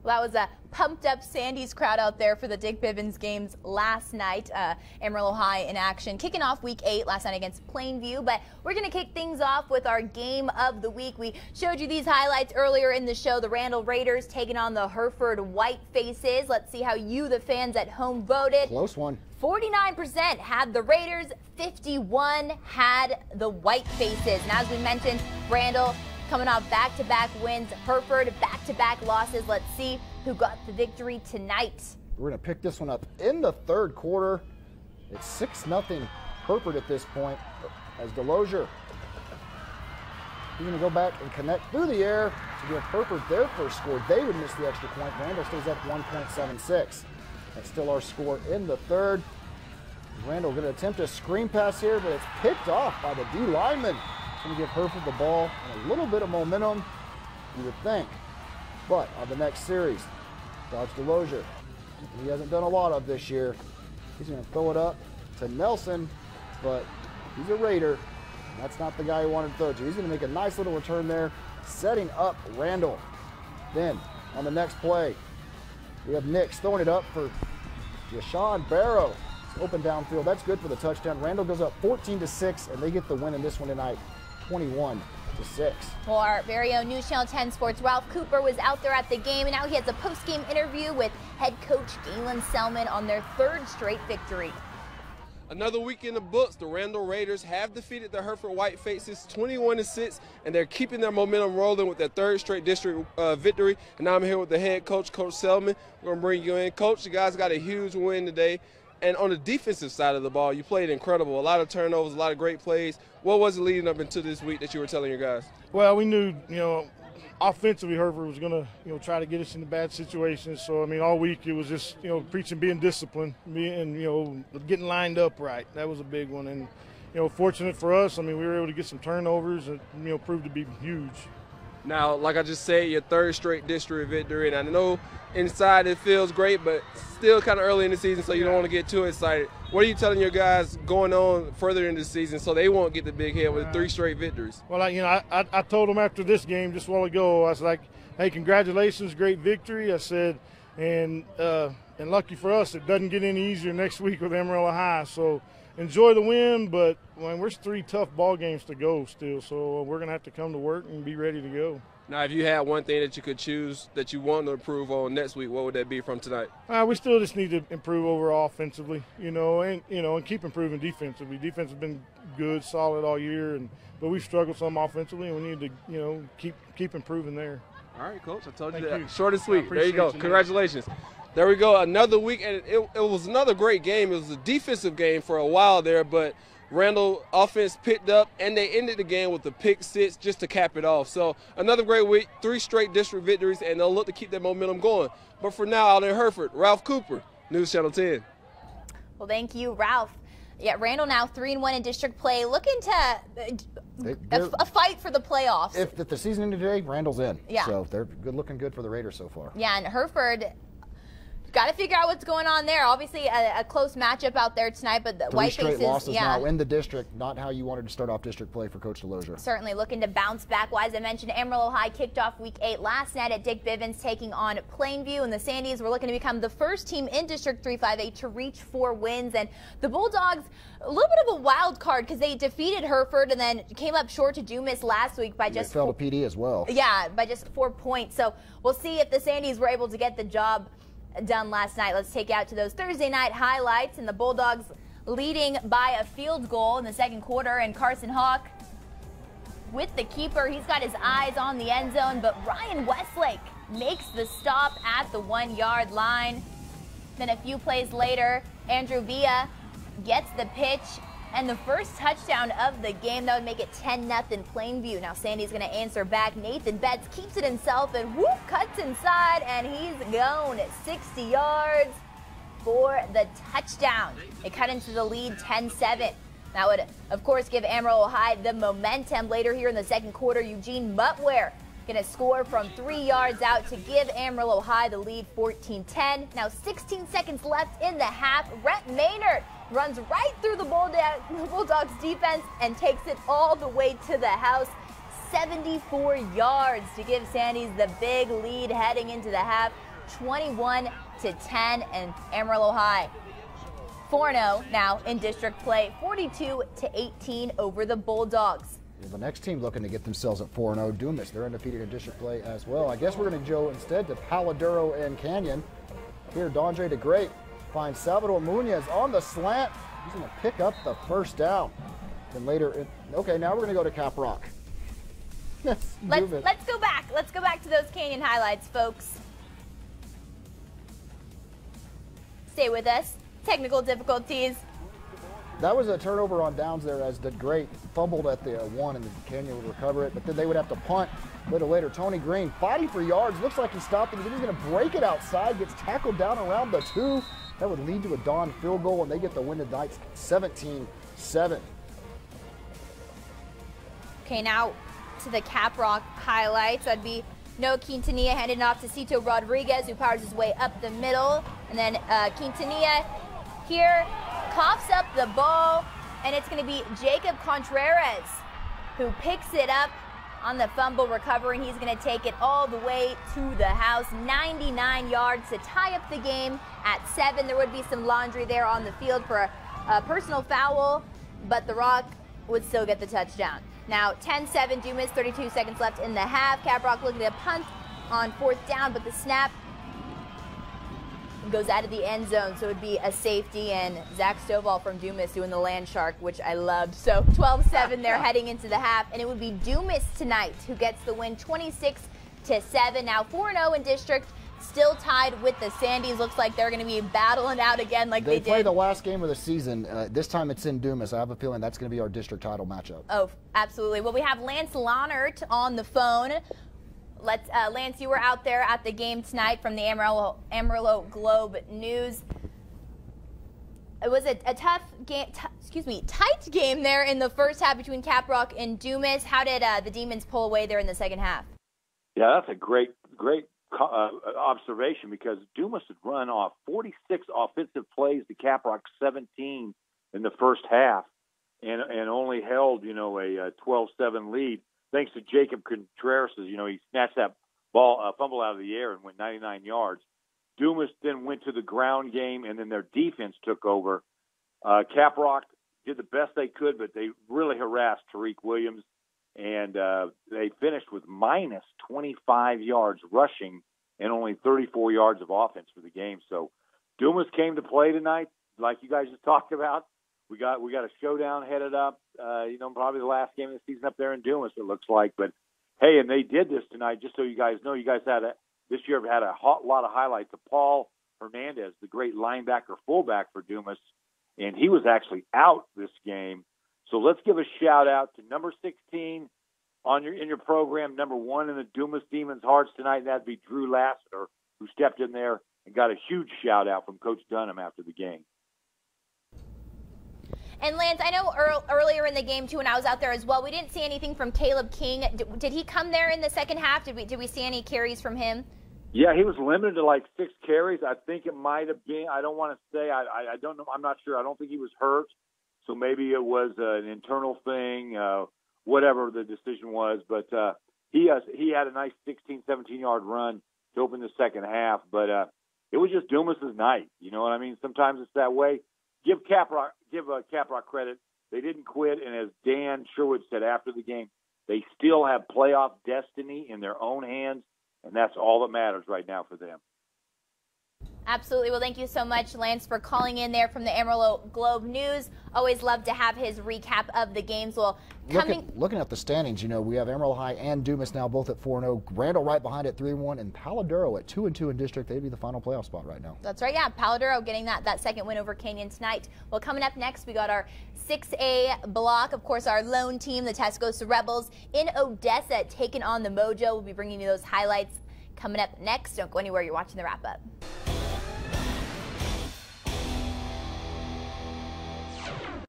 Well, that was a pumped-up Sandy's crowd out there for the Dick Bivens games last night. Amarillo High in action, kicking off Week 8 last night against Plainview. But we're going to kick things off with our game of the week. We showed you these highlights earlier in the show. The Randle Raiders taking on the Hereford White Faces. Let's see how you, the fans at home, voted. Close one. 49% had the Raiders, 51% had the White Faces. And as we mentioned, Randle coming off back-to-back wins, Hereford back-to-back losses. Let's see who got the victory tonight. We're going to pick this one up in the third quarter. It's 6-0 Hereford at this point as Delosier, he's going to go back and connect through the air to give Hereford their first score. They would miss the extra point. Randle stays up 1.76. That's still our score in the third. Randle going to attempt a screen pass here, but it's picked off by the D lineman. Going to give Hereford the ball and a little bit of momentum, you would think. But on the next series, Dodge Delosier, he hasn't done a lot of this year. He's going to throw it up to Nelson, but he's a Raider. And that's not the guy who wanted to throw it to. He's going to make a nice little return there, setting up Randle. Then on the next play, we have Nix throwing it up for Jashawn Barrow. It's open downfield. That's good for the touchdown. Randle goes up 14-6, and they get the win in this one tonight, 21-6. Well, our very own News Channel 10 Sports Ralph Cooper was out there at the game, and now he has a post-game interview with head coach Galen Selman on their third straight victory. Another week in the books, the Randle Raiders have defeated the Hereford White Faces 21-6, and they're keeping their momentum rolling with their third straight district victory. And now I'm here with the head coach, Coach Selman. We're going to bring you in. Coach, you guys got a huge win today. And on the defensive side of the ball, you played incredible. A lot of turnovers, a lot of great plays. What was it leading up into this week that you were telling your guys? Well, we knew, offensively Hereford was going to, try to get us into bad situations. So, all week it was just, preaching being disciplined, getting lined up right. That was a big one. And, fortunate for us, we were able to get some turnovers and, proved to be huge. Now, like I just said, your third straight district victory, and I know inside it feels great, but still kind of early in the season, so you don't want to get too excited. What are you telling your guys going on further in the season so they won't get the big hit with 3 straight victories? Well, I told them after this game just a while ago, I was like, hey, congratulations, great victory. I said, and lucky for us, it doesn't get any easier next week with Amarillo High. So enjoy the win, but there's 3 tough ball games to go still, so we're going to have to come to work and be ready to go. Now, if you had one thing that you could choose that you want to improve on next week, what would that be from tonight? We still just need to improve overall offensively, and keep improving defensively. Defense has been good, solid all year, but we've struggled some offensively, and we need to, keep improving there. All right, Coach. I told you Thank that. you. Short and sweet. There you go. You, Congratulations. There we go. Another week, and it was another great game. It was a defensive game for a while there, but Randle offense picked up, and they ended the game with a pick 6 just to cap it off. So another great week, 3 straight district victories, and they'll look to keep that momentum going. But for now, out in Hereford, Ralph Cooper, News Channel 10. Well, thank you, Ralph. Yeah, Randle now 3-1 in district play, looking to a fight for the playoffs. If the season ended today, Randle's in. Yeah. So they're looking good for the Raiders so far. Yeah, and Hereford got to figure out what's going on there. Obviously, a close matchup out there tonight, but the 3 White straight Faces, losses now in the district, not how you wanted to start off district play for Coach Delosier. Certainly looking to bounce back. Well, as I mentioned, Amarillo High kicked off Week 8 last night at Dick Bivens, taking on Plainview, and the Sandies were looking to become the first team in District 358 to reach 4 wins. And the Bulldogs, a little bit of a wild card because they defeated Hereford and then came up short to Dumas last week by just they fell to PD as well. Yeah, by just 4 points. So we'll see if the Sandies were able to get the job done last night. Let's take out to those Thursday night highlights, and the Bulldogs leading by a field goal in the second quarter, and Carson Hawk with the keeper. He's got his eyes on the end zone, but Ryan Westlake makes the stop at the 1-yard line. Then a few plays later, Andrew Villa gets the pitch and the first touchdown of the game. That would make it 10-0 Plainview. Now Sandy's going to answer back. Nathan Betts keeps it himself and whoop, cuts inside, and he's gone 60 yards for the touchdown. They cut into the lead 10-7. That would, of course, give Amarillo High the momentum. Later here in the second quarter, Eugene Mutware going to score from 3 yards out to give Amarillo High the lead 14-10. Now 16 seconds left in the half. Rhett Maynard runs right through the Bulldogs defense and takes it all the way to the house. 74 yards to give Sandies the big lead heading into the half. 21-10, and Amarillo High 4-0 now in district play, 42-18 over the Bulldogs. Well, the next team looking to get themselves at 4-0, Dumas. They're undefeated in district play as well. I guess we're going to go instead to Palo, Duro, and Canyon. Here, Dondre DeGreat finds Salvador Munoz on the slant. He's going to pick up the first down. Then later, okay, now we're going to go to Caprock. Let's go back. Let's go back to those Canyon highlights, folks. Stay with us. Technical difficulties. That was a turnover on downs there as DeGreat fumbled at the 1 and the Canyon would recover it, but then they would have to punt. A little later, Tony Green fighting for yards. Looks like he stopped it. He's going to break it outside, gets tackled down around the 2. That would lead to a Don field goal, and they get the win tonight, 17-7. Okay, now to the Caprock highlights. That'd be Noah Quintanilla handing off to Cito Rodriguez, who powers his way up the middle. And then Quintanilla here coughs up the ball, and it's going to be Jacob Contreras who picks it up on the fumble recovery, and he's going to take it all the way to the house. 99 yards to tie up the game at 7. There would be some laundry there on the field for a personal foul, but the Rock would still get the touchdown. Now 10-7 Dumas, 32 seconds left in the half. Caprock looking at a punt on 4th down, but the snap goes out of the end zone, so it would be a safety, and Zach Stovall from Dumas doing the land shark, which I loved. So 12-7 they're heading into the half, and it would be Dumas tonight who gets the win, 26-7. Now 4-0 in district, still tied with the Sandies. Looks like they're going to be battling out again like they did. They play the last game of the season. This time it's in Dumas. I have a feeling that's going to be our district title matchup. Oh, absolutely. Well, we have Lance Lahnert on the phone. Lance, you were out there at the game tonight from the Amarillo Globe News. It was a tough game, tight game there in the first half between Caprock and Dumas. How did the Demons pull away there in the second half? Yeah, that's a great observation, because Dumas had run off 46 offensive plays to Caprock 17 in the first half, and only held, a 12-7 lead. Thanks to Jacob Contreras, he snatched that ball, fumble out of the air and went 99 yards. Dumas then went to the ground game, and then their defense took over. Caprock did the best they could, but they really harassed Tariq Williams, and they finished with minus 25 yards rushing and only 34 yards of offense for the game. So Dumas came to play tonight, like you guys just talked about. We got a showdown headed up, probably the last game of the season up there in Dumas, it looks like. But, hey, and they did this tonight, just so you guys know. You guys this year have had a lot of highlights of Paul Hernandez, the great linebacker fullback for Dumas, and he was actually out this game. So let's give a shout-out to number 16 in your program, number 1 in the Dumas Demons' hearts tonight, and that'd be Drew Lassiter, who stepped in there and got a huge shout-out from Coach Dunham after the game. And Lance, I know earlier in the game too, when I was out there as well, we didn't see anything from Caleb King. Did he come there in the second half? Did we see any carries from him? Yeah, he was limited to like 6 carries. I think it might have been. I don't want to say. I don't know. I'm not sure. I don't think he was hurt, so maybe it was an internal thing, whatever the decision was. But he had a nice 16, 17-yard run to open the second half. But it was just Dumas's night. You know what I mean? Sometimes it's that way. Give Caprock credit. They didn't quit, and as Dan Sherwood said after the game, they still have playoff destiny in their own hands, and that's all that matters right now for them. Absolutely. Well, thank you so much, Lance, for calling in there from the Amarillo Globe News. Always love to have his recap of the games. Well, looking at the standings, we have Amarillo High and Dumas now both at 4-0. Randle right behind at 3-1, and Palo Duro at 2-2 in district. They'd be the final playoff spot right now. That's right. Yeah, Palo Duro getting that second win over Canyon tonight. Well, coming up next, we got our 6A block. Of course, our lone team, the Tascosa Rebels, in Odessa, taking on the Mojo. We'll be bringing you those highlights coming up next. Don't go anywhere. You're watching the wrap up.